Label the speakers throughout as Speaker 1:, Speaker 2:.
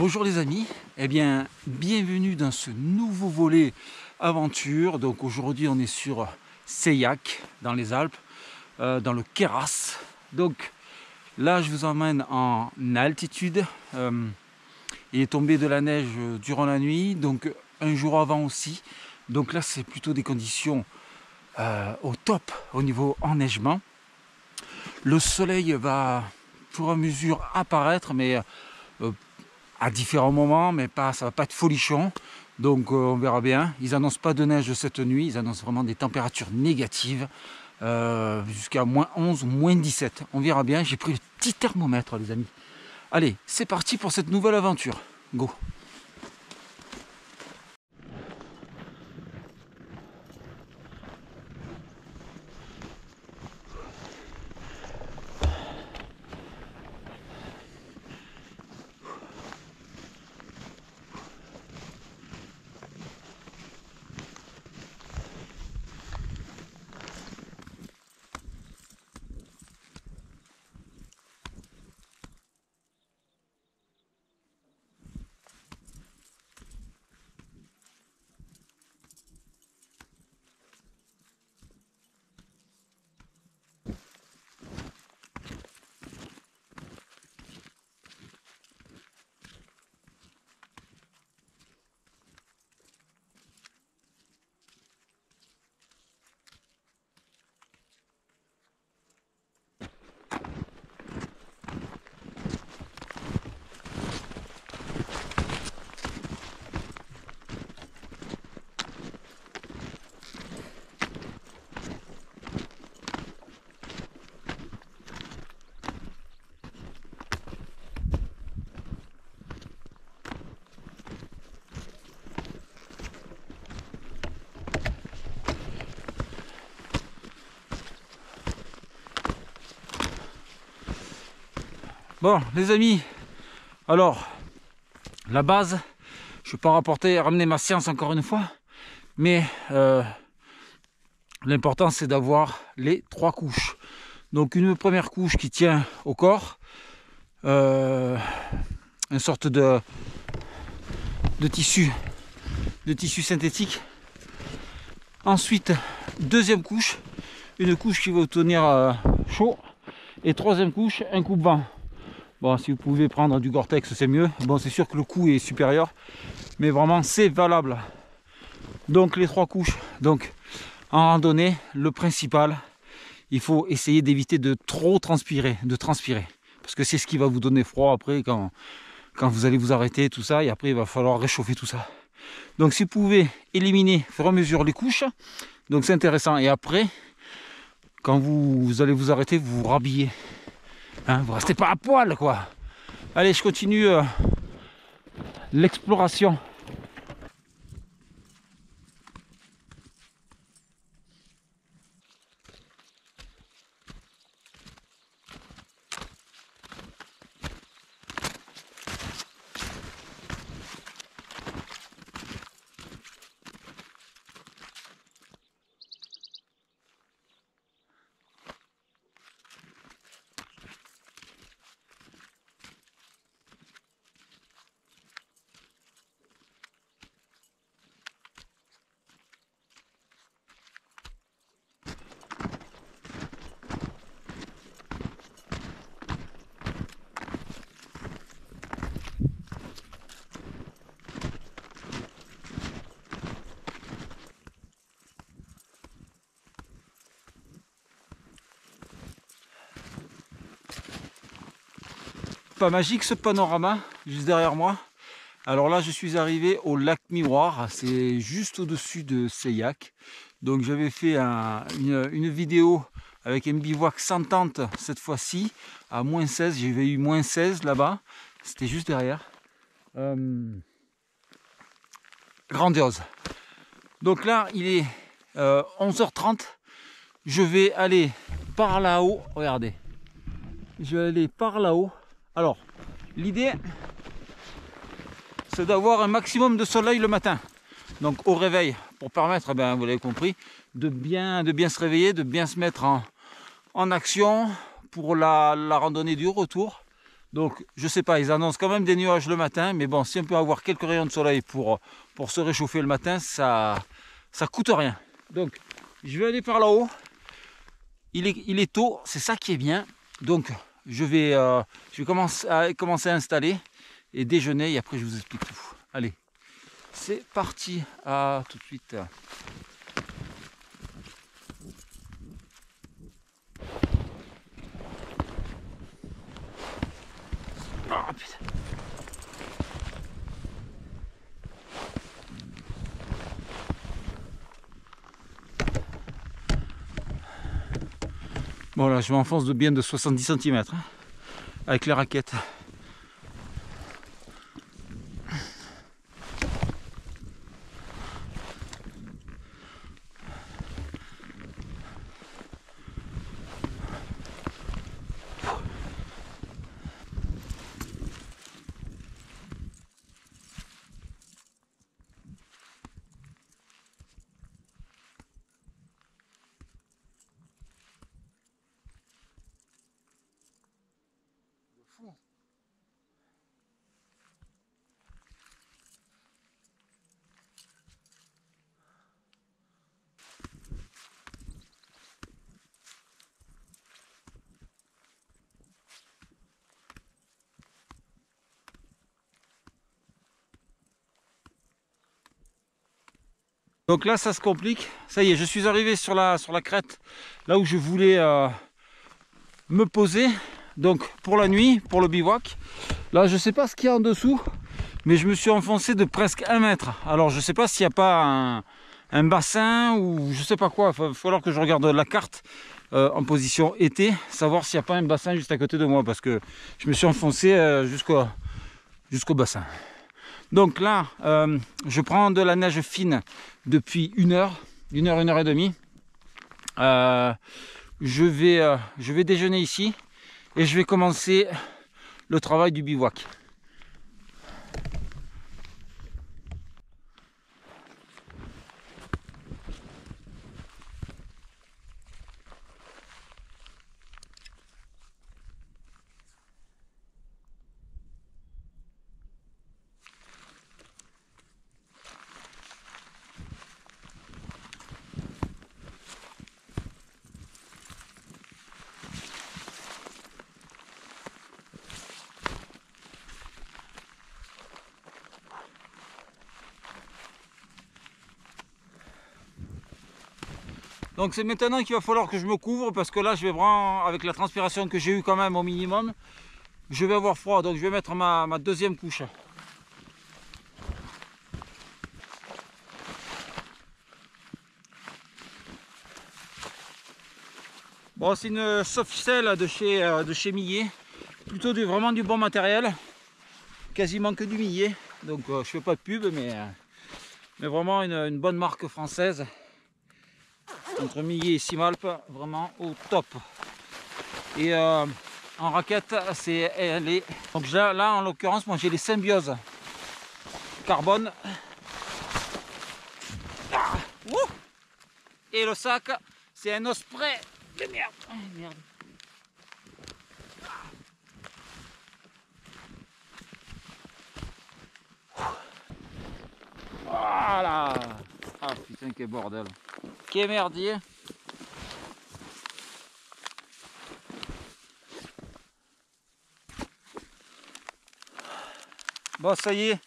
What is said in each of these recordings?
Speaker 1: Bonjour les amis, eh bien bienvenue dans ce nouveau volet aventure. Donc aujourd'hui on est sur Seilhac dans les Alpes, dans le Queyras. Donc là je vous emmène en altitude. Il est tombé de la neige durant la nuit, donc un jour avant aussi. Donc là c'est plutôt des conditions au top au niveau enneigement. Le soleil va au fur et à mesure apparaître, mais à différents moments, mais ça va pas être folichon, donc on verra bien. Ils annoncent pas de neige cette nuit, ils annoncent vraiment des températures négatives, jusqu'à moins 11 ou moins 17, on verra bien. J'ai pris le petit thermomètre les amis. Allez, c'est parti pour cette nouvelle aventure, go. Bon les amis, alors la base, je ne vais pas ramener ma science encore une fois, mais l'important c'est d'avoir les 3 couches. Donc une première couche qui tient au corps, une sorte de tissu synthétique. Ensuite deuxième couche, une couche qui va vous tenir chaud, et troisième couche, un coupe-vent. Bon, si vous pouvez prendre du Gore-Tex, c'est mieux. Bon, c'est sûr que le coût est supérieur, mais vraiment, c'est valable. Donc, les 3 couches. Donc, en randonnée, le principal, il faut essayer d'éviter de trop transpirer, parce que c'est ce qui va vous donner froid après quand vous allez vous arrêter, tout ça, et après, il va falloir réchauffer tout ça. Donc, si vous pouvez éliminer au fur et à mesure les couches, donc c'est intéressant. Et après, quand vous allez vous arrêter, vous vous rhabillez. Hein, vous restez pas à poil quoi. Allez, je continue l'exploration. Pas magique ce panorama juste derrière moi. Alors là je suis arrivé au lac Miroir, c'est juste au-dessus de Seilhac. Donc j'avais fait une vidéo avec un bivouac sans tente cette fois-ci à moins 16, j'avais eu moins 16 là-bas, c'était juste derrière. Grandiose. Donc là il est 11h30, je vais aller par là-haut, regardez, je vais aller par là-haut. Alors l'idée c'est d'avoir un maximum de soleil le matin, donc au réveil, pour permettre, vous l'avez compris, de bien se réveiller, de bien se mettre en action pour la randonnée du retour. Donc je sais pas, ils annoncent quand même des nuages le matin, mais bon, si on peut avoir quelques rayons de soleil pour se réchauffer le matin, ça coûte rien. Donc je vais aller par là-haut. Il est tôt, c'est ça qui est bien. Donc je vais commencer à installer et déjeuner et après je vous explique tout. Allez, c'est parti, à tout de suite. Oh, putain. Bon là, je m'enfonce de bien de 70 cm hein, avec les raquettes. Donc là, ça se complique. Ça y est, je suis arrivé sur la crête, là où je voulais me poser. Donc pour la nuit, pour le bivouac. Là, je sais pas ce qu'il y a en dessous, mais je me suis enfoncé de presque 1 mètre. Alors je sais pas s'il n'y a pas un bassin ou je sais pas quoi. Il va falloir que je regarde la carte en position été, savoir s'il n'y a pas un bassin juste à côté de moi, parce que je me suis enfoncé jusqu'au bassin. Donc là, je prends de la neige fine depuis 1 heure et demie. Je vais déjeuner ici et je vais commencer le travail du bivouac. Donc c'est maintenant qu'il va falloir que je me couvre parce que là je vais vraiment, avec la transpiration que j'ai eue quand même au minimum, je vais avoir froid, donc je vais mettre ma deuxième couche. Bon, c'est une softshell de chez Millet, plutôt vraiment du bon matériel, quasiment que du Millet, donc je fais pas de pub, mais vraiment une bonne marque française. Entre Millet et Simalp, vraiment au top. Et en raquette, elle est. Donc là, en l'occurrence, moi j'ai les Symbiose carbone. Ah, et le sac, c'est un Osprey de merde. Oh, merde. Voilà. Ah putain, quel bordel. Quel merdier. Bon, ça y est,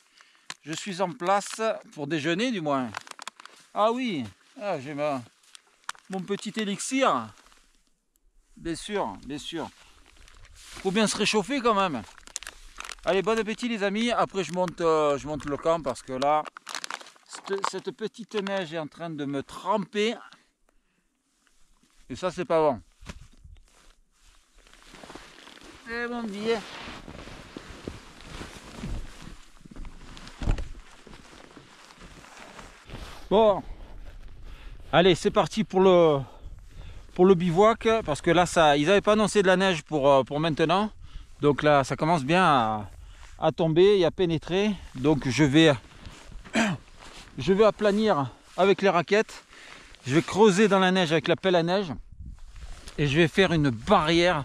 Speaker 1: je suis en place pour déjeuner du moins. Ah oui, j'ai mon petit élixir. Bien sûr, bien sûr. Faut bien se réchauffer quand même. Allez, bon appétit les amis. Après je monte le camp parce que là, cette petite neige est en train de me tremper. Et ça, c'est pas bon. Eh mon Dieu. Bon, allez, c'est parti pour le bivouac, parce que là, ils n'avaient pas annoncé de la neige pour maintenant. Donc là, ça commence bien à tomber et à pénétrer. Donc je vais aplanir avec les raquettes. Je vais creuser dans la neige avec la pelle à neige. et je vais faire une barrière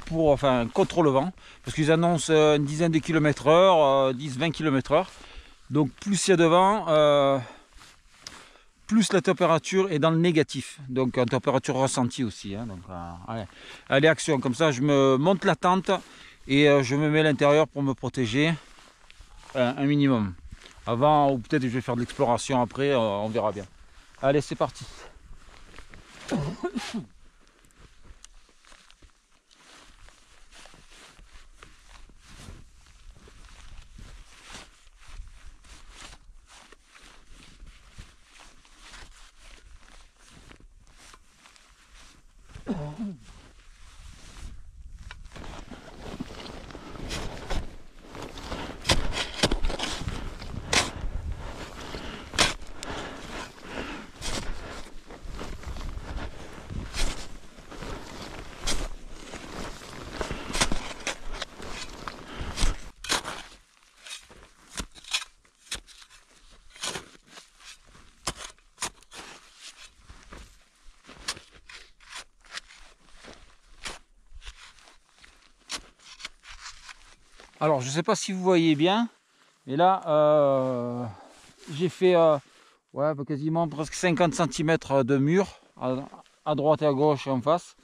Speaker 1: pour, enfin, contre le vent, parce qu'ils annoncent une dizaine de kilomètres heure, 10-20 km/h. Donc plus il y a de vent, plus la température est dans le négatif, donc en température ressentie aussi, hein. Donc allez, action, comme ça je me monte la tente et je me mets à l'intérieur pour me protéger un minimum. Avant, ou peut-être je vais faire de l'exploration après, on verra bien. Allez, c'est parti. Alors, je ne sais pas si vous voyez bien, mais là, j'ai fait ouais, quasiment presque 50 cm de mur à droite et à gauche et en face.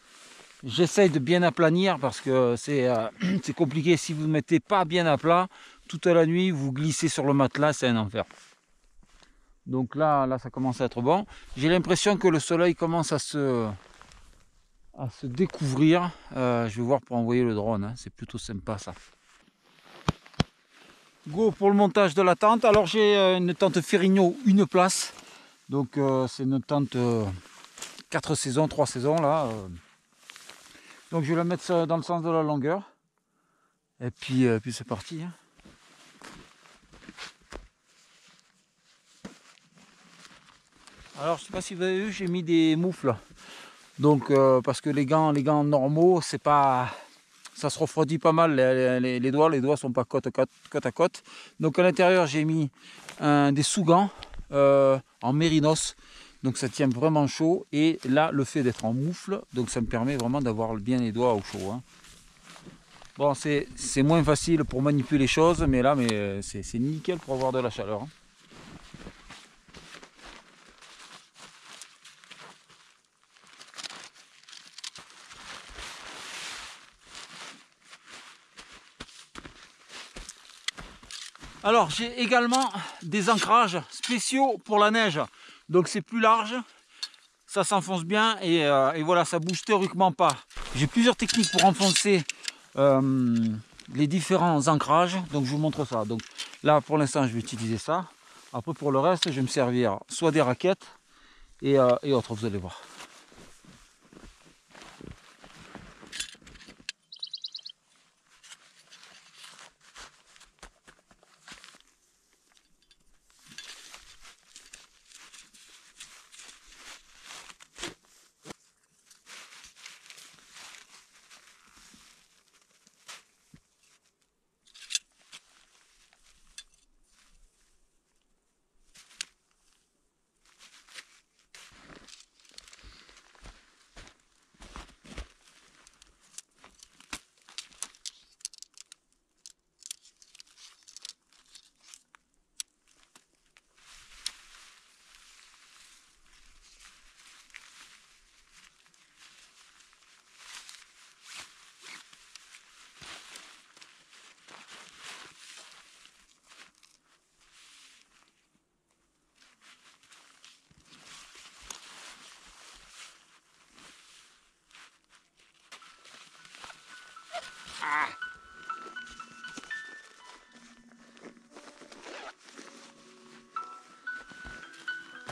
Speaker 1: J'essaye de bien aplanir parce que c'est compliqué. Si vous ne mettez pas bien à plat, toute la nuit, vous glissez sur le matelas, c'est un enfer. Donc là, ça commence à être bon. J'ai l'impression que le soleil commence à se découvrir. Je vais voir pour envoyer le drone, hein. C'est plutôt sympa ça. Go pour le montage de la tente. Alors j'ai une tente Ferrigno, une place. Donc c'est une tente 4 saisons, 3 saisons là. Donc je vais la mettre dans le sens de la longueur. Et puis c'est parti, hein. Alors je sais pas si vous avez vu, j'ai mis des moufles. Donc parce que les gants normaux, c'est pas, ça se refroidit pas mal les doigts sont pas côte à côte. Donc à l'intérieur j'ai mis des sous-gants en mérinos, donc ça tient vraiment chaud. Et là le fait d'être en moufle, donc ça me permet vraiment d'avoir bien les doigts au chaud, hein. Bon, c'est moins facile pour manipuler les choses, mais là c'est nickel pour avoir de la chaleur, hein. Alors j'ai également des ancrages spéciaux pour la neige, donc c'est plus large, ça s'enfonce bien et voilà, ça bouge théoriquement pas. J'ai plusieurs techniques pour enfoncer les différents ancrages, donc je vous montre ça. Donc là pour l'instant je vais utiliser ça. Après pour le reste je vais me servir soit des raquettes et autres, vous allez voir.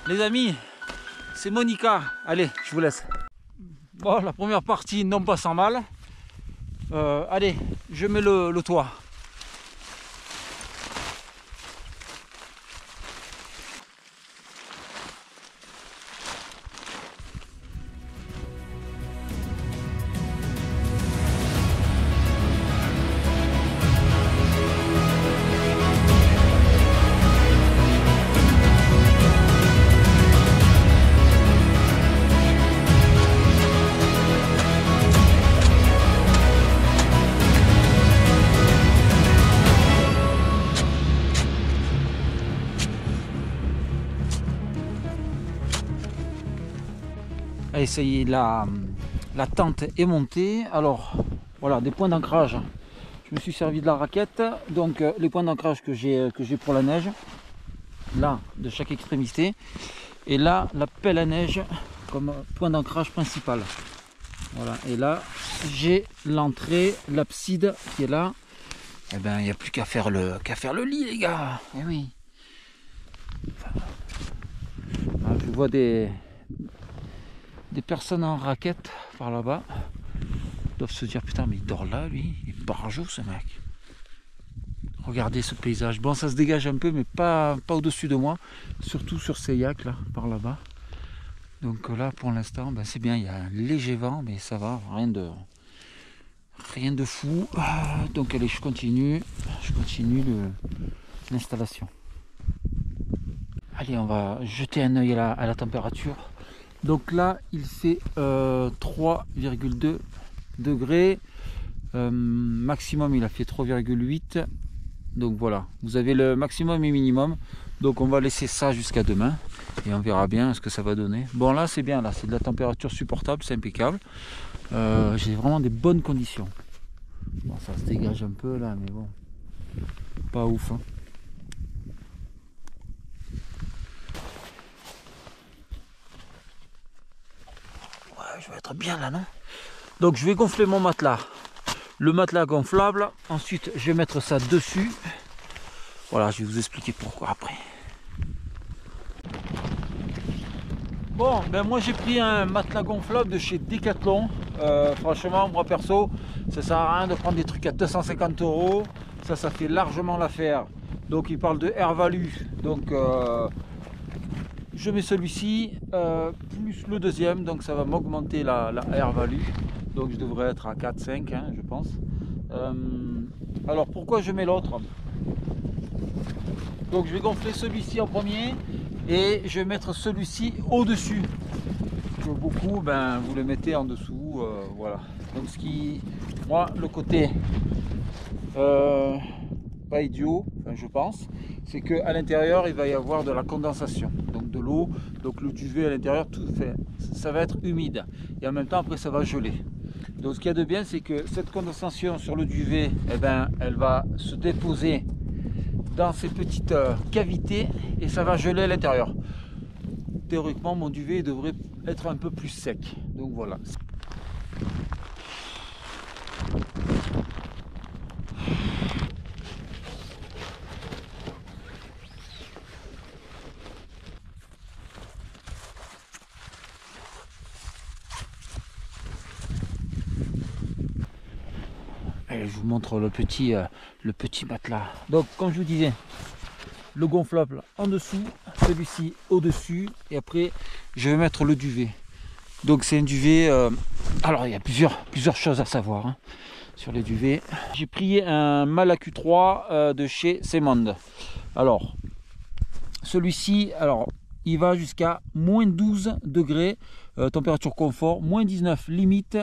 Speaker 1: Les amis, c'est Monica. Allez, je vous laisse. Bon, la première partie non pas sans mal. Allez, je mets le toit. Allez, ça y est, la tente est montée. Alors, voilà, des points d'ancrage. Je me suis servi de la raquette. Donc, les points d'ancrage que j'ai pour la neige. Là, de chaque extrémité. Et là, la pelle à neige comme point d'ancrage principal. Voilà, et là, j'ai l'entrée, l'abside qui est là. Eh ben, il n'y a plus qu'à faire le lit, les gars. Eh oui. Ah, je vois des personnes en raquette par là-bas. Ils doivent se dire, putain, mais il dort là, lui. Il est barjot, ce mec. Regardez ce paysage. Bon, ça se dégage un peu, mais pas au-dessus de moi. Surtout sur Seillac, là, par là-bas. Donc là, pour l'instant, ben, c'est bien. Il y a un léger vent, mais ça va. Rien de fou. Donc, allez, je continue l'installation. Allez, on va jeter un œil à la température. Donc là, il fait 3,2 degrés. Maximum, il a fait 3,8. Donc voilà, vous avez le maximum et minimum. Donc on va laisser ça jusqu'à demain. Et on verra bien ce que ça va donner. Bon, là, c'est bien. Là, c'est de la température supportable, c'est impeccable. J'ai vraiment des bonnes conditions. Bon, ça se dégage un peu là, mais bon, pas ouf, hein. Je vais être bien là, non? Donc je vais gonfler mon matelas. Le matelas gonflable. Ensuite, je vais mettre ça dessus. Voilà, je vais vous expliquer pourquoi après. Bon, ben moi j'ai pris un matelas gonflable de chez Decathlon. Franchement, moi perso, ça sert à rien de prendre des trucs à 250 €. Ça fait largement l'affaire. Donc il parle de Air Value. Donc je mets celui-ci plus le deuxième, donc ça va m'augmenter la Air Value. Donc je devrais être à 4-5, hein, je pense. Alors pourquoi je mets l'autre? Donc je vais gonfler celui-ci en premier et je vais mettre celui-ci au-dessus. Que beaucoup, ben, vous le mettez en dessous, voilà. Donc ce qui, moi, le côté pas idiot, enfin, je pense, c'est qu'à l'intérieur il va y avoir de la condensation, donc de l'eau, donc le duvet à l'intérieur, tout fait, ça va être humide et en même temps après ça va geler. Donc ce qu'il y a de bien, c'est que cette condensation sur le duvet, eh ben, elle va se déposer dans ces petites cavités et ça va geler à l'intérieur. Théoriquement, mon duvet devrait être un peu plus sec, donc voilà. Allez, je vous montre le petit matelas. Donc, comme je vous disais, le gonflable en dessous, celui-ci au-dessus, et après, je vais mettre le duvet. Donc, c'est un duvet. Alors, il y a plusieurs choses à savoir, hein, sur les duvets. J'ai pris un Malacu 3 de chez Semonde. Alors, celui-ci, alors, il va jusqu'à moins 12 degrés, température confort, moins 19 limite.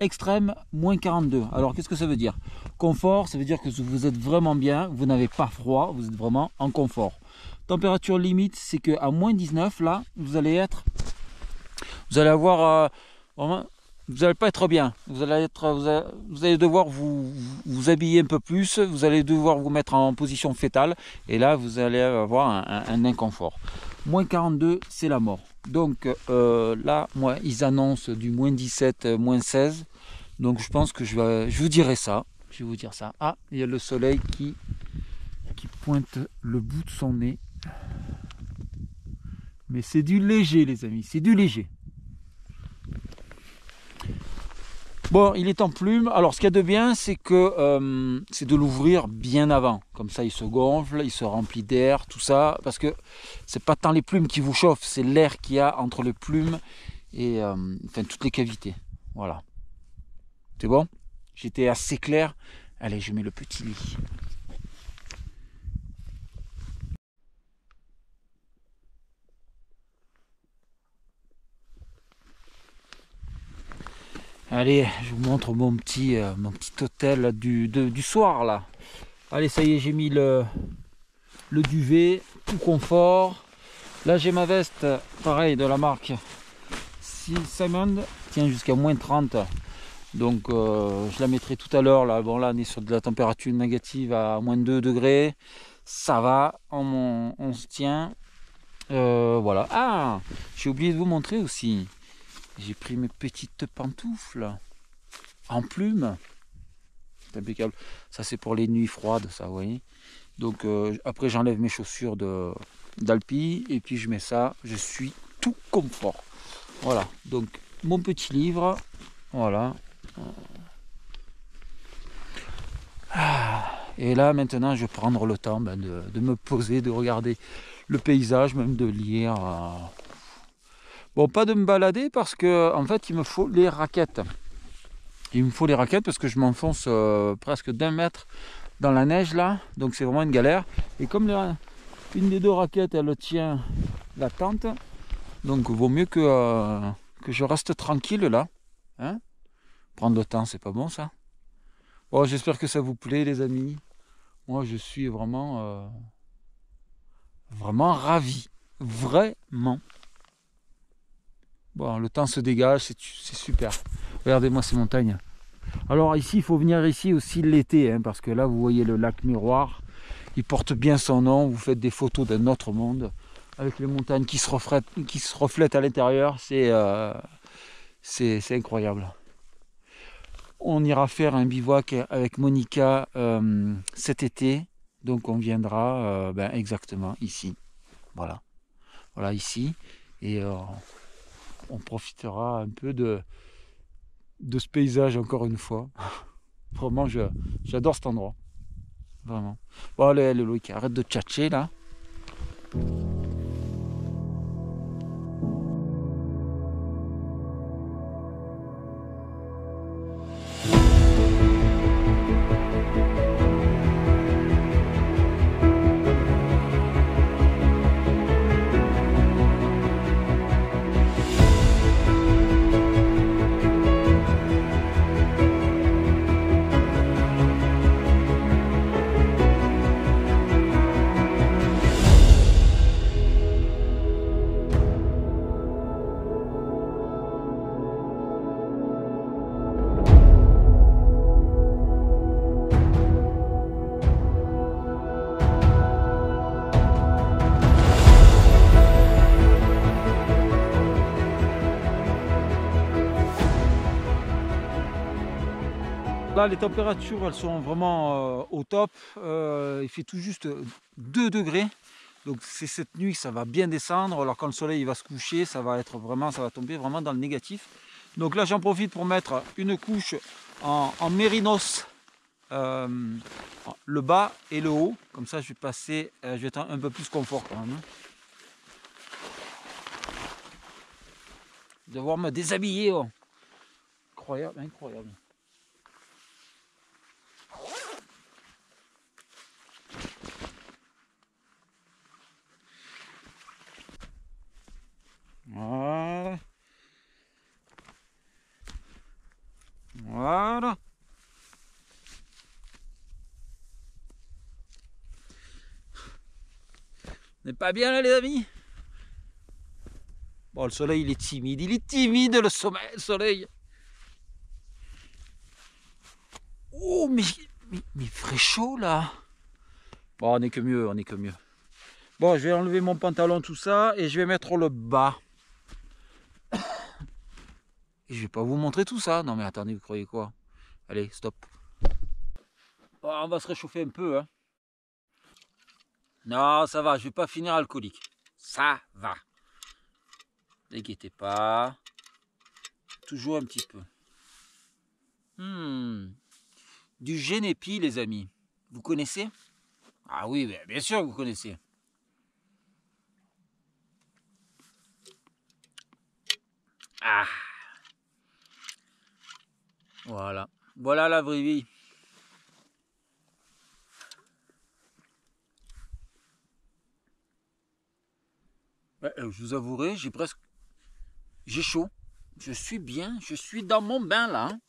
Speaker 1: Extrême, moins 42. Alors qu'est-ce que ça veut dire? Confort, ça veut dire que vous êtes vraiment bien, vous n'avez pas froid, vous êtes vraiment en confort. Température limite, c'est que à moins 19, là, vous allez avoir vraiment, vous n'allez pas être bien. Vous allez devoir vous habiller un peu plus, vous allez devoir vous mettre en position fétale, et là vous allez avoir un inconfort. Moins 42, c'est la mort. Donc là, moi, ils annoncent du moins 17, moins 16. Donc je pense que je vous dirai ça. Je vais vous dire ça. Ah, il y a le soleil qui pointe le bout de son nez. Mais c'est du léger, les amis. C'est du léger. Bon, il est en plume. Alors, ce qu'il y a de bien, c'est que c'est de l'ouvrir bien avant. Comme ça, il se gonfle, il se remplit d'air, tout ça. Parce que c'est pas tant les plumes qui vous chauffent, c'est l'air qu'il y a entre les plumes et enfin, toutes les cavités. Voilà. C'est bon? J'étais assez clair. Allez, je mets le petit lit. Allez, je vous montre mon petit hôtel du soir là. Allez, ça y est, j'ai mis le duvet, tout confort. Là, j'ai ma veste, pareil, de la marque Simon tient jusqu'à -30. Donc je la mettrai tout à l'heure. Là, bon, là on est sur de la température négative à -2 degrés. Ça va, on se tient. Voilà. Ah, j'ai oublié de vous montrer aussi. J'ai pris mes petites pantoufles en plume. C'est impeccable. Ça c'est pour les nuits froides, ça, vous voyez. Donc après j'enlève mes chaussures d'Alpi et puis je mets ça. Je suis tout confort. Voilà. Donc mon petit livre. Voilà. Et là maintenant je vais prendre le temps de me poser, de regarder le paysage, même de lire. Bon, pas de me balader parce que en fait il me faut les raquettes. Il me faut les raquettes parce que je m'enfonce presque d'1 mètre dans la neige là, donc c'est vraiment une galère. Et comme une des deux raquettes elle tient la tente, donc il vaut mieux que je reste tranquille là. Hein, prendre le temps, c'est pas bon ça. Bon, j'espère que ça vous plaît les amis. Moi je suis vraiment ravi. Vraiment. Bon, le temps se dégage, c'est super. Regardez-moi ces montagnes. Alors ici, il faut venir ici aussi l'été, hein, parce que là, vous voyez le lac Miroir. Il porte bien son nom. Vous faites des photos d'un autre monde, avec les montagnes qui se reflètent à l'intérieur. C'est incroyable. On ira faire un bivouac avec Monica cet été. Donc on viendra exactement ici. Voilà. Voilà, ici. Et on profitera un peu de ce paysage encore une fois. Vraiment, j'adore cet endroit. Vraiment. Bon, allez, Loïc, arrête de tchatcher là. Là, les températures, elles sont vraiment au top. Il fait tout juste 2 degrés. Donc c'est cette nuit que ça va bien descendre. Alors quand le soleil va se coucher, ça va tomber vraiment dans le négatif. Donc là, j'en profite pour mettre une couche en mérinos, le bas et le haut. Comme ça, je vais être un peu plus confort quand même. Devoir me déshabiller. Oh. Incroyable, incroyable. Voilà. Voilà. On n'est pas bien là les amis? Bon, le soleil il est timide le soleil. Oh mais il ferait chaud là. Bon, on est que mieux, on est que mieux. Bon, je vais enlever mon pantalon tout ça et je vais mettre le bas. Et je vais pas vous montrer tout ça. Non mais attendez, vous croyez quoi? Allez, stop. Bon, on va se réchauffer un peu. Hein. Non, ça va, je vais pas finir alcoolique. Ça va. N'inquiétez pas. Toujours un petit peu. Du génépi, les amis. Vous connaissez? Ah oui, bien sûr que vous connaissez. Ah. Voilà. Voilà la vraie vie. Je vous avouerai, j'ai chaud. Je suis bien, je suis dans mon bain là. Hein.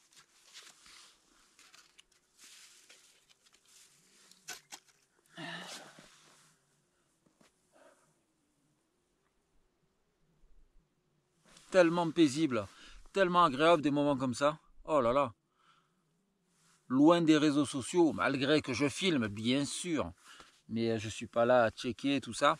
Speaker 1: tellement paisible, tellement agréable des moments comme ça. Oh là là. Loin des réseaux sociaux, malgré que je filme, bien sûr. Mais je suis pas là à checker tout ça.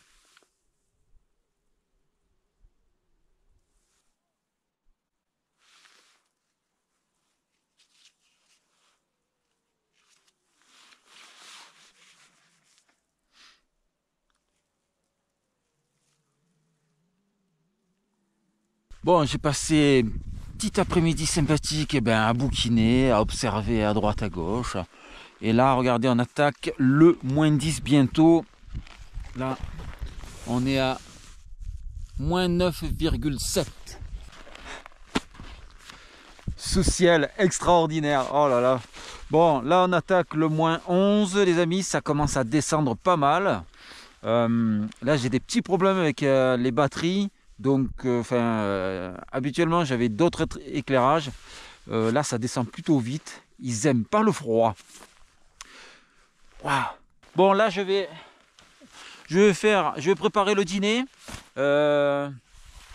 Speaker 1: Bon, j'ai passé un petit après-midi sympathique à bouquiner, à observer à droite à gauche. Et là, regardez, on attaque le -10 bientôt. Là, on est à -9,7. Ce ciel extraordinaire. Oh là là. Bon, là, on attaque le -11, les amis. Ça commence à descendre pas mal. Là, j'ai des petits problèmes avec les batteries. Donc, habituellement, j'avais d'autres éclairages. Là, ça descend plutôt vite. Ils aiment pas le froid. Wow. Bon, là, je vais préparer le dîner.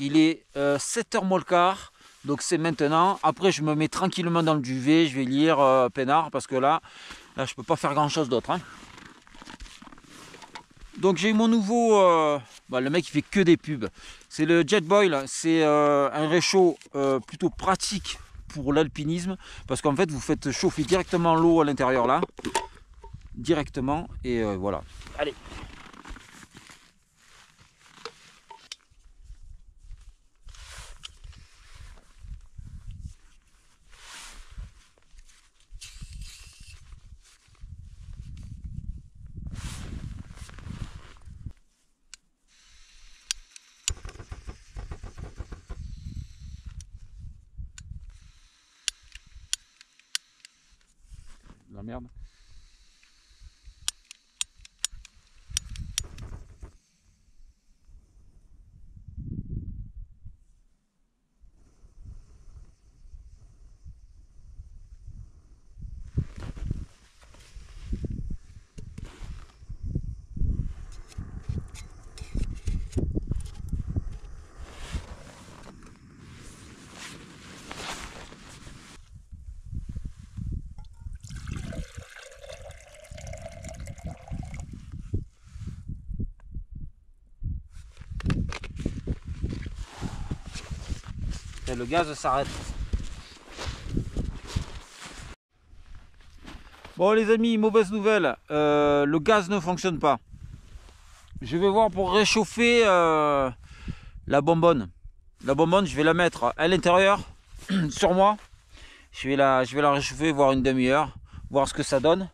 Speaker 1: Il est 7h moins le quart. Donc, c'est maintenant. Après, je me mets tranquillement dans le duvet. Je vais lire peinard parce que là, je peux pas faire grand-chose d'autre. Hein. Donc j'ai mon nouveau, le mec il fait que des pubs, c'est le Jetboil, c'est un réchaud plutôt pratique pour l'alpinisme, parce qu'en fait vous faites chauffer directement l'eau à l'intérieur là, directement, et voilà. Allez. La merde. Et le gaz s'arrête. Bon les amis, mauvaise nouvelle, le gaz ne fonctionne pas. Je vais voir pour réchauffer la bonbonne. La bonbonne, je vais la mettre à l'intérieur, sur moi. Je vais la réchauffer, voir une demi-heure, voir ce que ça donne.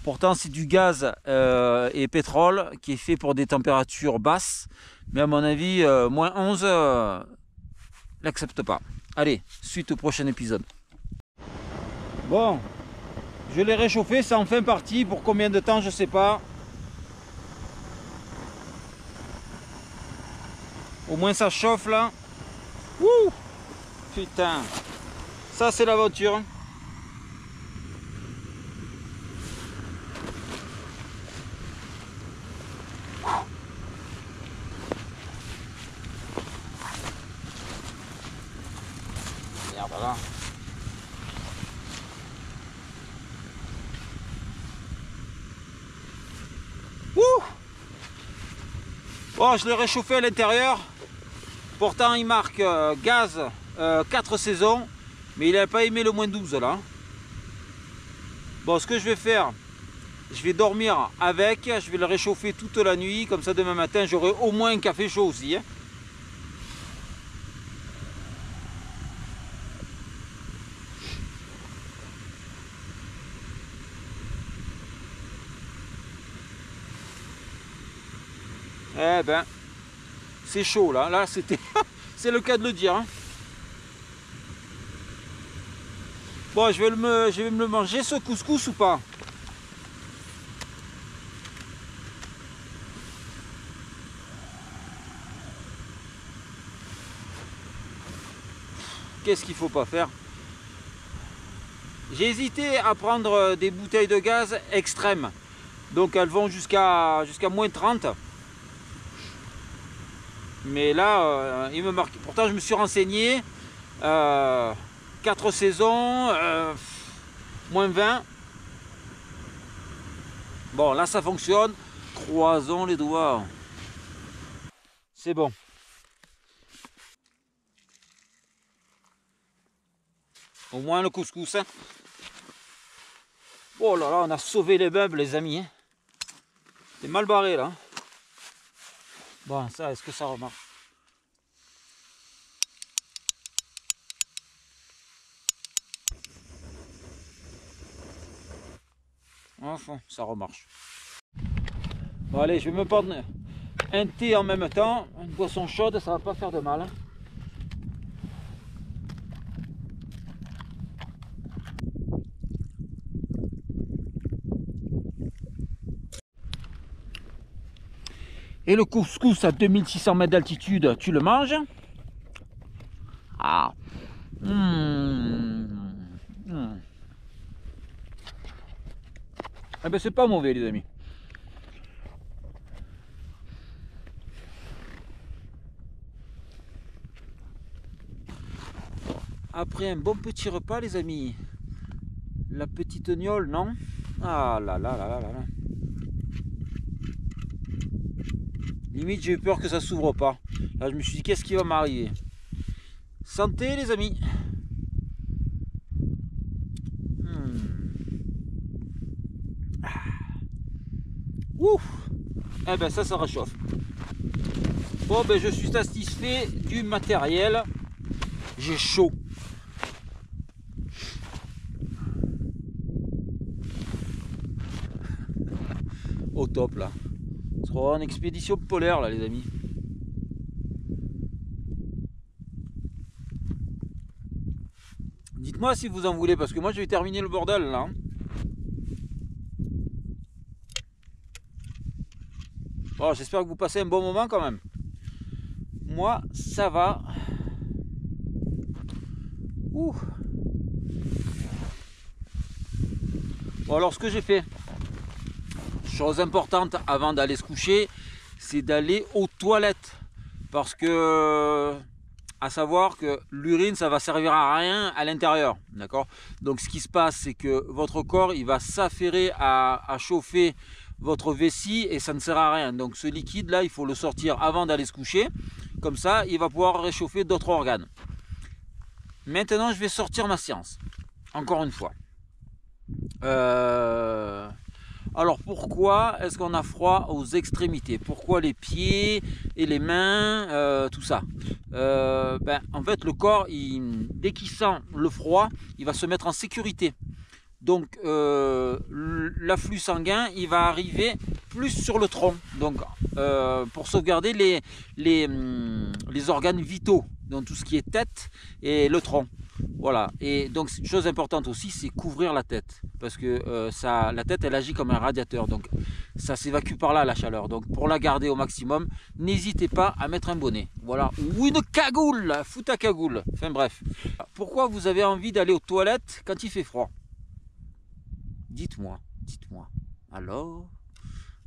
Speaker 1: Pourtant, c'est du gaz et pétrole qui est fait pour des températures basses. Mais à mon avis, -11, n'accepte pas. Allez, suite au prochain épisode. Bon, je l'ai réchauffé, c'est enfin parti. Pour combien de temps, je sais pas. Au moins ça chauffe là. Wouh! Putain, ça c'est l'aventure. Merde là. Wouh! Bon, je l'ai réchauffé à l'intérieur. Pourtant, il marque gaz 4 saisons, mais il n'a pas aimé le -12 là. Bon, ce que je vais faire, je vais dormir avec, je vais le réchauffer toute la nuit, comme ça demain matin j'aurai au moins un café chaud aussi. Hein. Eh ben, c'est chaud là, c'était, c'est le cas de le dire. Hein. Bon, je vais me le manger ce couscous ou pas? Qu'est-ce qu'il faut pas faire? J'ai hésité à prendre des bouteilles de gaz extrêmes. Donc elles vont jusqu'à -30. Mais là, il me marque. Pourtant, je me suis renseigné. 4 saisons, moins 20. Bon, là, ça fonctionne. Croisons les doigts. C'est bon. Au moins le couscous. Hein. Oh là là, on a sauvé les meubles, les amis. Hein. C'est mal barré là. Bon, ça, est-ce que ça remarche? Enfin, ça remarche. Bon, allez, je vais me prendre un thé en même temps. Une boisson chaude, ça va pas faire de mal. Hein. Et le couscous à 2600 mètres d'altitude, tu le manges? Ah. Eh ben c'est pas mauvais les amis. Après un bon petit repas les amis. La petite gnôle, non? Ah là là là là là là. Limite j'ai eu peur que ça s'ouvre pas. Là je me suis dit qu'est-ce qui va m'arriver. Santé les amis. Ouf. Eh ben ça réchauffe. Bon ben je suis satisfait du matériel. J'ai chaud. Au top là. On sera en expédition polaire là les amis. Dites-moi si vous en voulez parce que moi je vais terminer le bordel là. Bon, j'espère que vous passez un bon moment quand même. Moi ça va. Ouh. Bon alors ce que j'ai fait, chose importante avant d'aller se coucher, c'est d'aller aux toilettes. Parce que, à savoir que l'urine, ça va servir à rien à l'intérieur. D'accord? Donc ce qui se passe, c'est que votre corps, il va s'affairer à chauffer votre vessie et ça ne sert à rien. Donc ce liquide là, il faut le sortir avant d'aller se coucher. Comme ça, il va pouvoir réchauffer d'autres organes. Maintenant, je vais sortir ma science. Encore une fois. Alors pourquoi est-ce qu'on a froid aux extrémités? Pourquoi les pieds et les mains, tout ça? En fait le corps, dès qu'il sent le froid, il va se mettre en sécurité. Donc l'afflux sanguin, il va arriver plus sur le tronc. Donc pour sauvegarder les organes vitaux, donc tout ce qui est tête et le tronc. Voilà, et donc chose importante aussi, c'est couvrir la tête, parce que la tête elle agit comme un radiateur, donc ça s'évacue par là la chaleur. Donc pour la garder au maximum, n'hésitez pas à mettre un bonnet, voilà, ou une cagoule, fout ta cagoule, enfin bref. Pourquoi vous avez envie d'aller aux toilettes quand il fait froid? Dites-moi, dites-moi. Alors,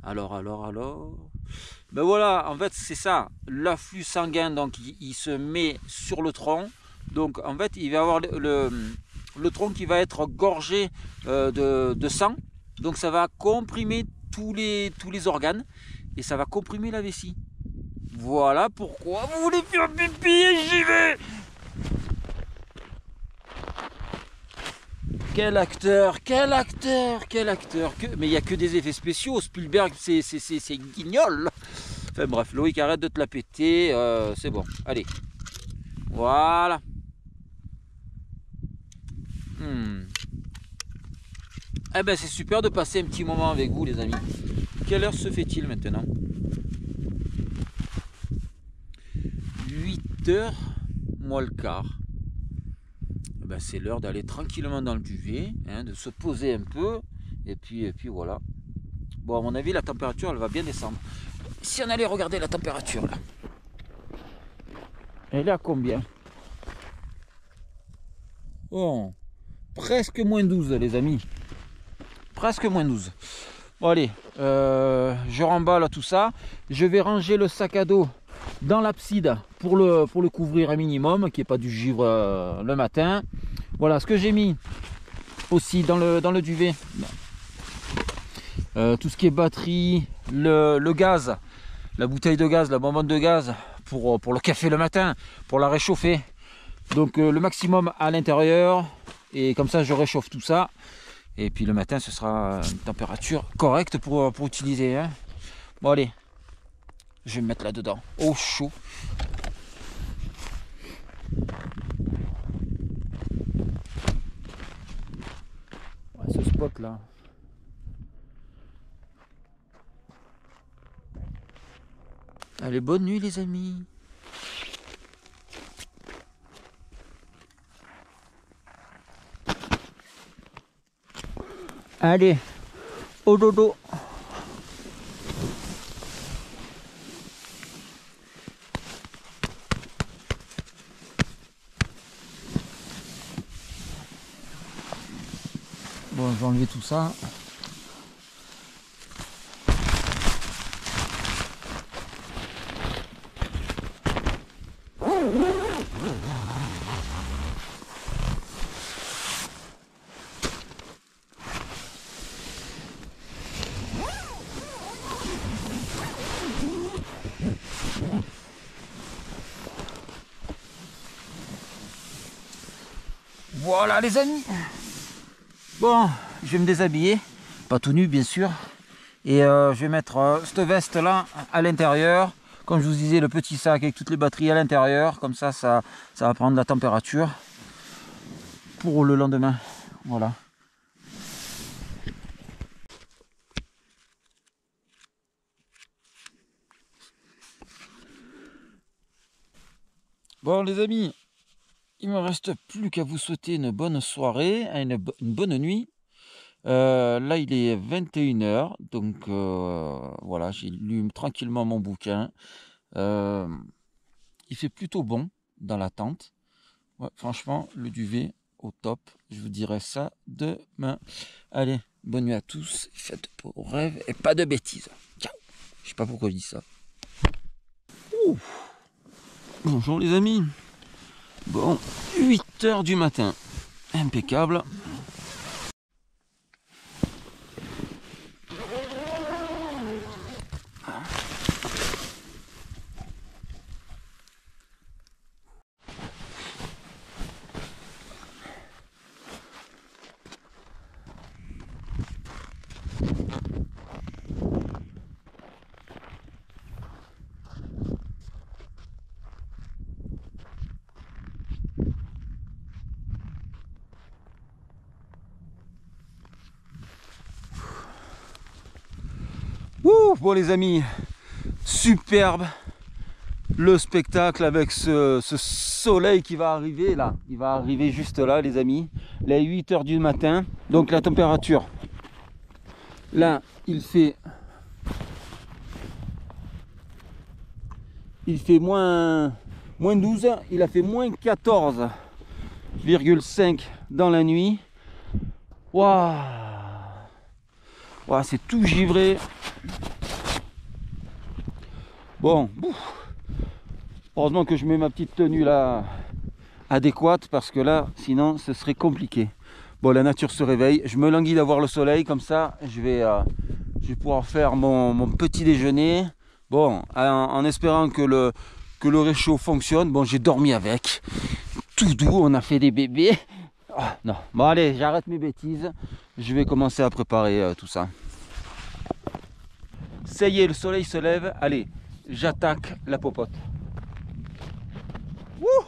Speaker 1: ben voilà, en fait c'est ça, l'afflux sanguin, donc il se met sur le tronc. Donc en fait il va y avoir le tronc qui va être gorgé de sang. Donc ça va comprimer tous les organes et ça va comprimer la vessie. Voilà pourquoi vous voulez faire pipi et j'y vais. Quel acteur, quel acteur, quel acteur. Mais il n'y a que des effets spéciaux. Spielberg c'est guignol. Enfin bref, Loïc arrête de te la péter, c'est bon, allez. Voilà. Eh ben c'est super de passer un petit moment avec vous les amis. Quelle heure se fait-il maintenant? 8h moins le quart. Eh ben, c'est l'heure d'aller tranquillement dans le duvet, hein, de se poser un peu. Et puis voilà. Bon à mon avis la température elle va bien descendre. Si on allait regarder la température là. Elle est à combien? Bon. Presque moins 12 les amis. Presque moins 12. Bon allez, je remballe tout ça. Je vais ranger le sac à dos dans l'abside pour le couvrir un minimum, qu'il n'y ait pas du givre le matin. Voilà ce que j'ai mis aussi dans le duvet. Tout ce qui est batterie, le gaz, la bouteille de gaz, la bonbonne de gaz pour le café le matin, pour la réchauffer. Donc le maximum à l'intérieur, et comme ça je réchauffe tout ça. Et puis le matin ce sera une température correcte pour utiliser, hein. Bon allez, je vais me mettre là dedans, au chaud. Ouais, ce spot là. Allez, bonne nuit les amis. Allez, au dodo. Bon, je vais enlever tout ça. Voilà les amis. Bon, je vais me déshabiller, pas tout nu bien sûr, et je vais mettre cette veste là à l'intérieur, comme je vous disais, le petit sac avec toutes les batteries à l'intérieur, comme ça va prendre la température pour le lendemain. Voilà. Bon les amis, il me reste plus qu'à vous souhaiter une bonne soirée, une bonne nuit. Là il est 21 h, donc voilà, j'ai lu tranquillement mon bouquin. Il fait plutôt bon dans la tente. Ouais, franchement, le duvet au top. Je vous dirai ça demain. Allez, bonne nuit à tous. Faites de beaux rêves et pas de bêtises. Ciao. Je sais pas pourquoi je dis ça. Ouh. Bonjour les amis. Bon, 8 h du matin. Impeccable. Ouh, bon les amis, superbe le spectacle avec ce soleil qui va arriver là. Il va arriver juste là les amis, les 8 h du matin. Donc la température, là il fait moins 12, il a fait moins 14,5 dans la nuit. Waouh, wow, c'est tout givré. Bon, heureusement que je mets ma petite tenue là adéquate, parce que là sinon ce serait compliqué. Bon, la nature se réveille, je me languis d'avoir le soleil, comme ça je vais pouvoir faire mon petit déjeuner. Bon, en espérant que le réchaud fonctionne. Bon, j'ai dormi avec, tout doux, on a fait des bébés. Oh, non, bon allez, j'arrête mes bêtises, je vais commencer à préparer tout ça. Ça y est, le soleil se lève, allez, j'attaque la popote. Wouh!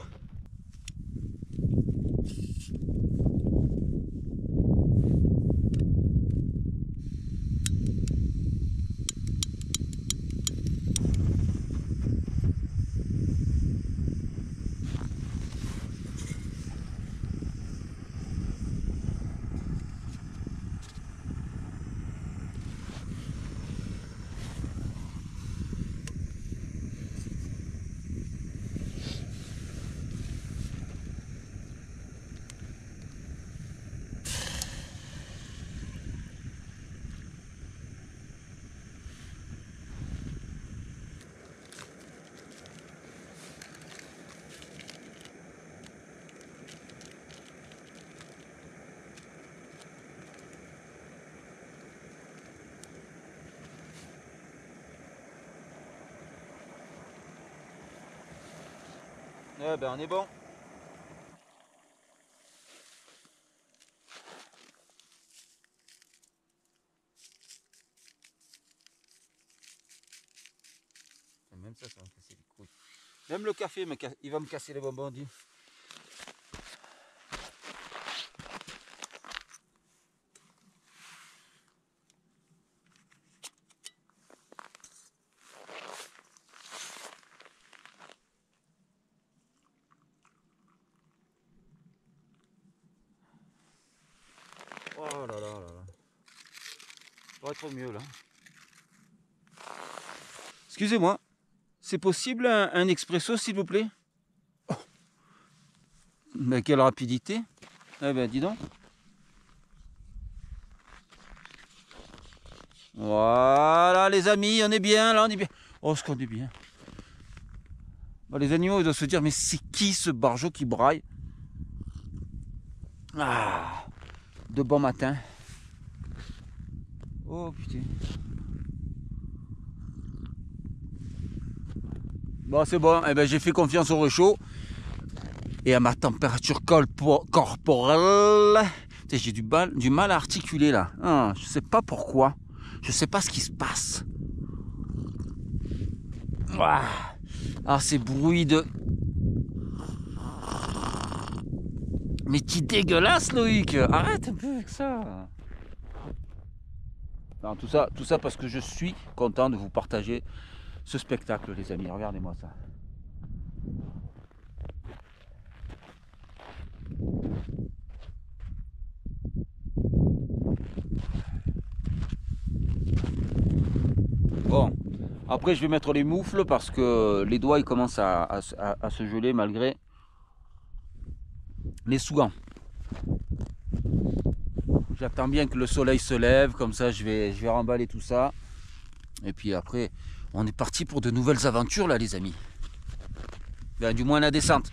Speaker 1: Eh ben on est bon. Même ça va me casser les couilles. Même le café, il va me casser les bonbons, dis. Oh là là là là. Ça va être mieux là. Excusez-moi, c'est possible un expresso s'il vous plaît? Oh. Mais quelle rapidité! Eh ben dis donc. Voilà les amis, on est bien là, on est bien. Oh ce qu'on est bien. Bon, les animaux ils doivent se dire mais c'est qui ce barjot qui braille? Ah, de bon matin. Oh putain. Bon c'est bon, eh ben, j'ai fait confiance au réchaud et à ma température corporelle. J'ai du mal à articuler là. Ah, je sais pas pourquoi. Je sais pas ce qui se passe. Ah ces bruits de... Mais tu dégueulasse Loïc. Arrête un peu avec ça. Non, tout ça parce que je suis content de vous partager ce spectacle les amis. Regardez-moi ça. Bon, après je vais mettre les moufles parce que les doigts ils commencent à se geler malgré les sous-gants. J'attends bien que le soleil se lève, comme ça je vais remballer tout ça. Et puis après, on est parti pour de nouvelles aventures là les amis. Ben, du moins la descente.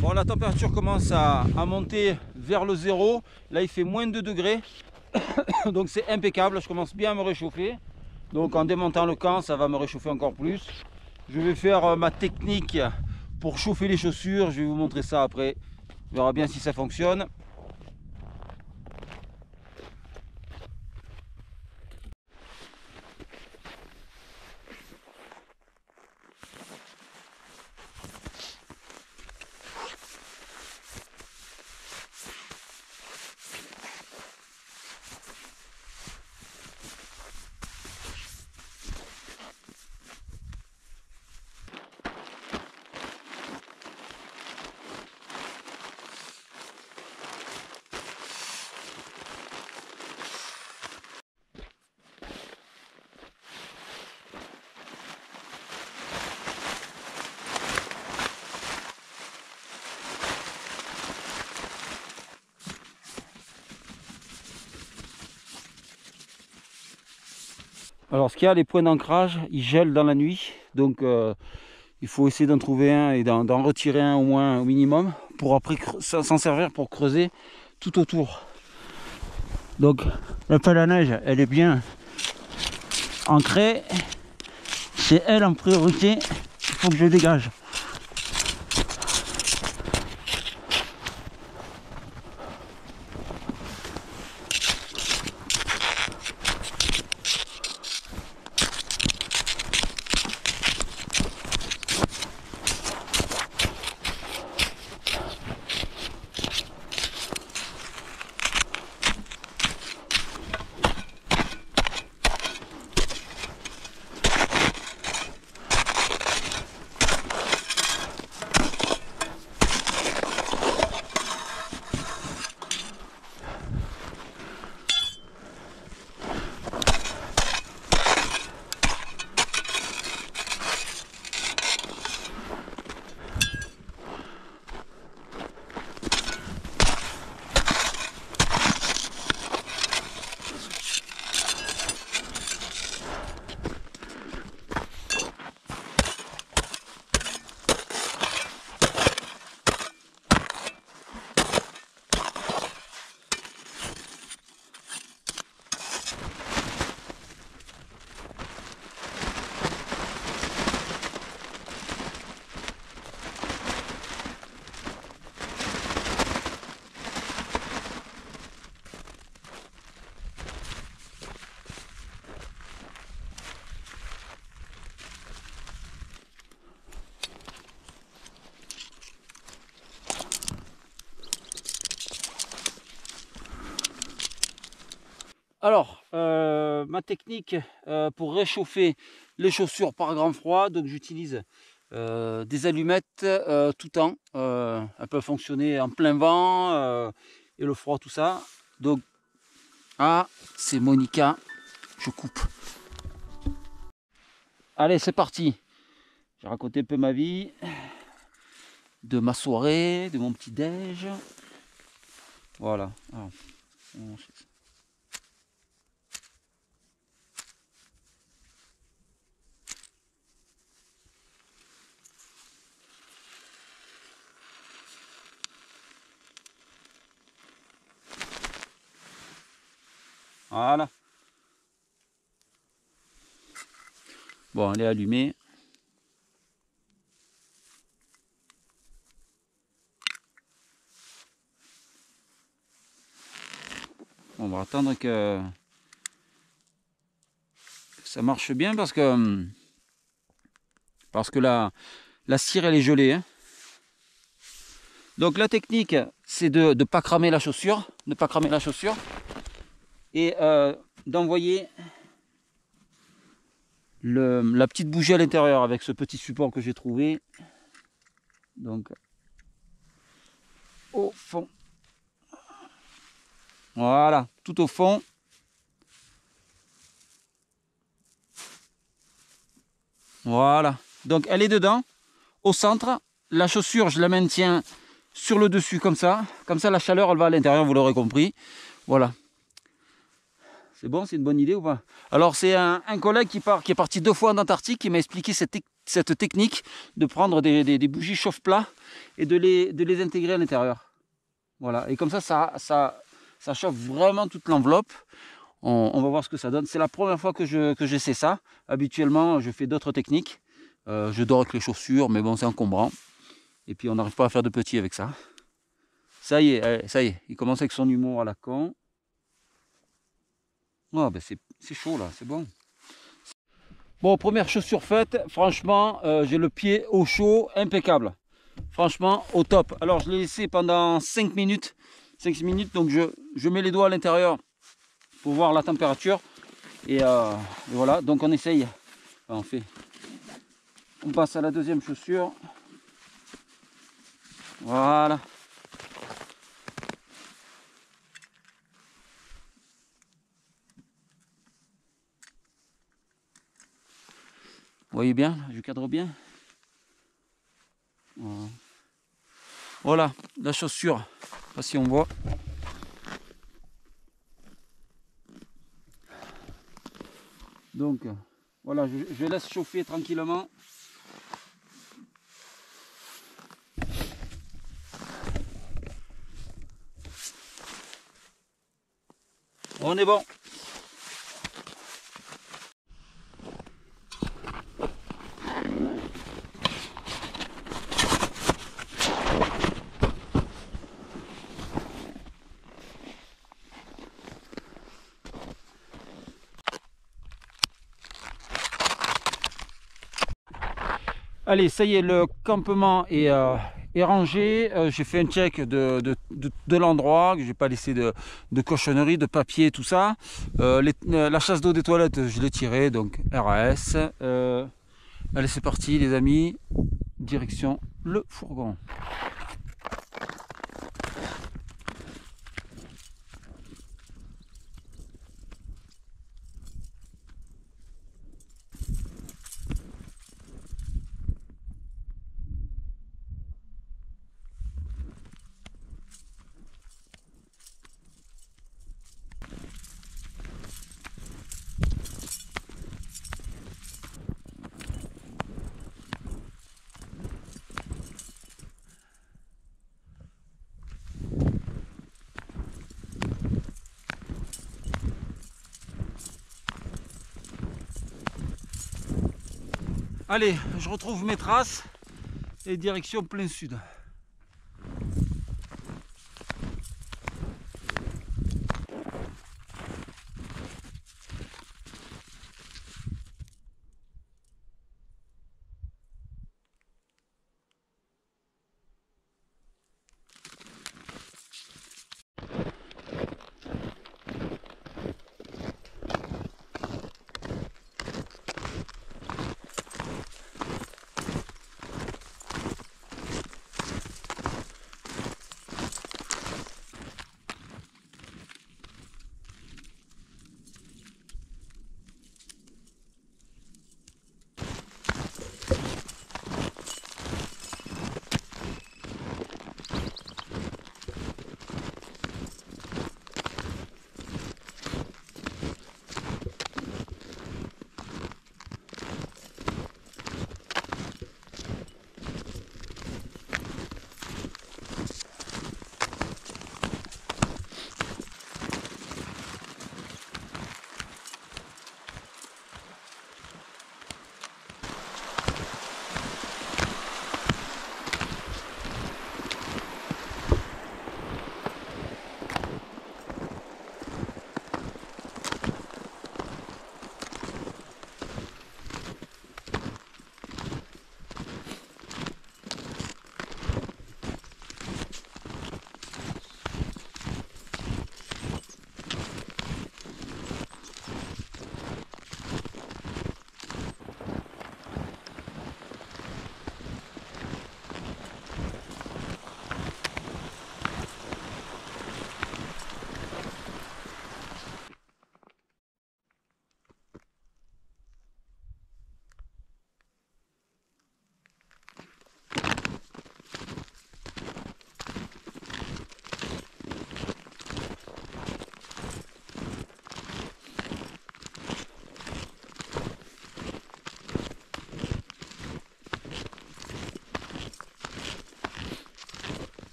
Speaker 1: Bon, la température commence à monter vers le zéro. Là, il fait moins 2 degrés. Donc, c'est impeccable. Je commence bien à me réchauffer. Donc, en démontant le camp, ça va me réchauffer encore plus. Je vais faire ma technique pour chauffer les chaussures. Je vais vous montrer ça après. On verra bien si ça fonctionne. Alors ce qu'il y a, les points d'ancrage, ils gèlent dans la nuit, donc il faut essayer d'en trouver un et d'en retirer un au moins au minimum pour après s'en servir pour creuser tout autour. Donc la pelle à neige, elle est bien ancrée, c'est elle en priorité, il faut que je dégage. Alors, ma technique pour réchauffer les chaussures par grand froid, donc j'utilise des allumettes tout temps. Elles peuvent fonctionner en plein vent et le froid, tout ça. Donc, ah, c'est Monica, je coupe. Allez, c'est parti. J'ai raconté un peu ma vie, de ma soirée, de mon petit déj. Voilà. Alors, voilà. Bon, elle est allumée. On va attendre que ça marche bien parce que la cire elle est gelée. Hein. Donc la technique c'est de ne pas cramer la chaussure, et d'envoyer la petite bougie à l'intérieur avec ce petit support que j'ai trouvé. Donc au fond. Voilà, tout au fond. Voilà. Donc elle est dedans, au centre. La chaussure, je la maintiens sur le dessus comme ça. Comme ça, la chaleur, elle va à l'intérieur, vous l'aurez compris. Voilà. C'est bon, c'est une bonne idée ou pas? Alors c'est un collègue qui est parti 2 fois en Antarctique qui m'a expliqué cette technique de prendre des bougies chauffe-plat et de les intégrer à l'intérieur. Voilà. Et comme ça chauffe vraiment toute l'enveloppe. On va voir ce que ça donne. C'est la première fois que j'essaie ça. Habituellement, je fais d'autres techniques. Je dors avec les chaussures, mais bon, c'est encombrant. Et puis, on n'arrive pas à faire de petits avec ça. Ça y est, il commence avec son humour à la con. Oh, ben c'est chaud là, c'est bon. Bon, première chaussure faite. Franchement, j'ai le pied au chaud, impeccable. Franchement, au top. Alors, je l'ai laissé pendant 5 minutes. 5 minutes, donc je mets les doigts à l'intérieur pour voir la température. Et voilà, donc on essaye. Enfin, on passe à la deuxième chaussure. Voilà. Vous voyez bien, je cadre bien. Voilà, la chaussure. Je sais pas si on voit. Donc, voilà, je laisse chauffer tranquillement. On est bon. Allez, ça y est, le campement est rangé. J'ai fait un check de l'endroit, que j'ai pas laissé de cochonneries, de papier, tout ça. La chasse d'eau des toilettes, je l'ai tirée, donc RAS. Allez, c'est parti les amis, direction le fourgon. Allez, je retrouve mes traces et direction plein sud.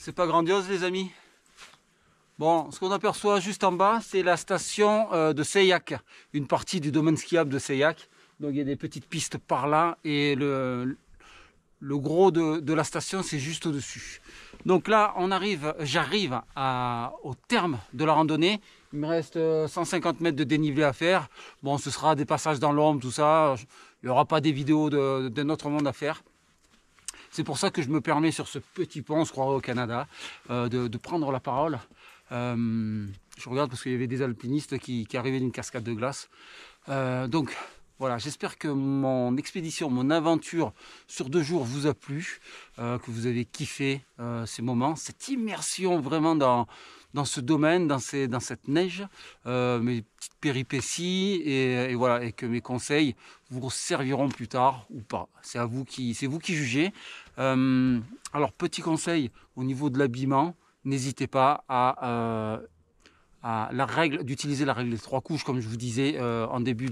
Speaker 1: C'est pas grandiose les amis. Bon, ce qu'on aperçoit juste en bas, c'est la station de Seillac, une partie du domaine skiable de Seillac. Donc il y a des petites pistes par là et le gros de la station c'est juste au-dessus. Donc là j'arrive au terme de la randonnée. Il me reste 150 mètres de dénivelé à faire. Bon, ce sera des passages dans l'ombre, tout ça. Il n'y aura pas des vidéos de notre monde à faire. C'est pour ça que je me permets sur ce petit pont, on se croirait au Canada, de prendre la parole. Je regarde parce qu'il y avait des alpinistes qui arrivaient d'une cascade de glace. Donc voilà, j'espère que mon expédition, mon aventure sur 2 jours vous a plu, que vous avez kiffé ces moments, cette immersion vraiment dans ce domaine, dans cette neige, mes petites péripéties et voilà, et que mes conseils vous serviront plus tard ou pas. C'est vous qui jugez. Alors petit conseil au niveau de l'habillement, n'hésitez pas à d'utiliser la règle des 3 couches, comme je vous disais en début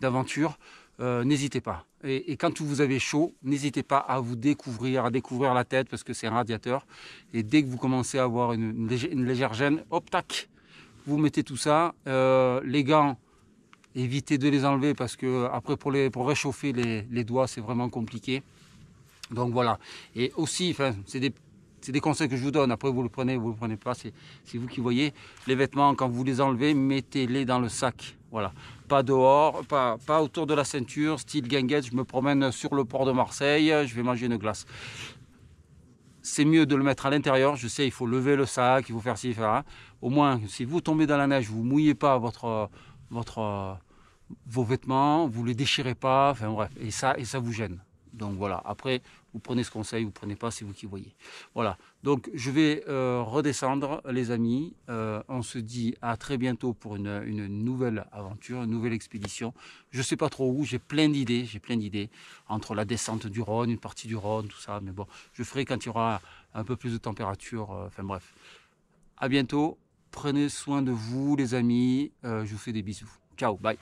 Speaker 1: d'aventure. N'hésitez pas. Et quand vous avez chaud, n'hésitez pas à découvrir la tête parce que c'est un radiateur. Et dès que vous commencez à avoir une légère gêne, hop, tac, vous mettez tout ça. Les gants, évitez de les enlever parce que après pour réchauffer les doigts, c'est vraiment compliqué. Donc voilà. Et aussi, c'est des conseils que je vous donne. Après, vous le prenez pas. C'est vous qui voyez. Les vêtements, quand vous les enlevez, mettez-les dans le sac. Voilà. Pas dehors, pas autour de la ceinture, style guinguette. Je me promène sur le port de Marseille, je vais manger une glace. C'est mieux de le mettre à l'intérieur. Je sais, il faut lever le sac, il faut faire ci, faire ça. Au moins, si vous tombez dans la neige, vous ne mouillez pas vos vêtements, vous ne les déchirez pas. Enfin bref, et ça vous gêne. Donc voilà, après, vous prenez ce conseil, vous ne prenez pas, c'est vous qui voyez. Voilà, donc je vais redescendre les amis. On se dit à très bientôt pour une nouvelle aventure, une nouvelle expédition. Je ne sais pas trop où, j'ai plein d'idées. Entre la descente du Rhône, une partie du Rhône, tout ça. Mais bon, je ferai quand il y aura un peu plus de température. Enfin bref, à bientôt. Prenez soin de vous les amis. Je vous fais des bisous. Ciao, bye.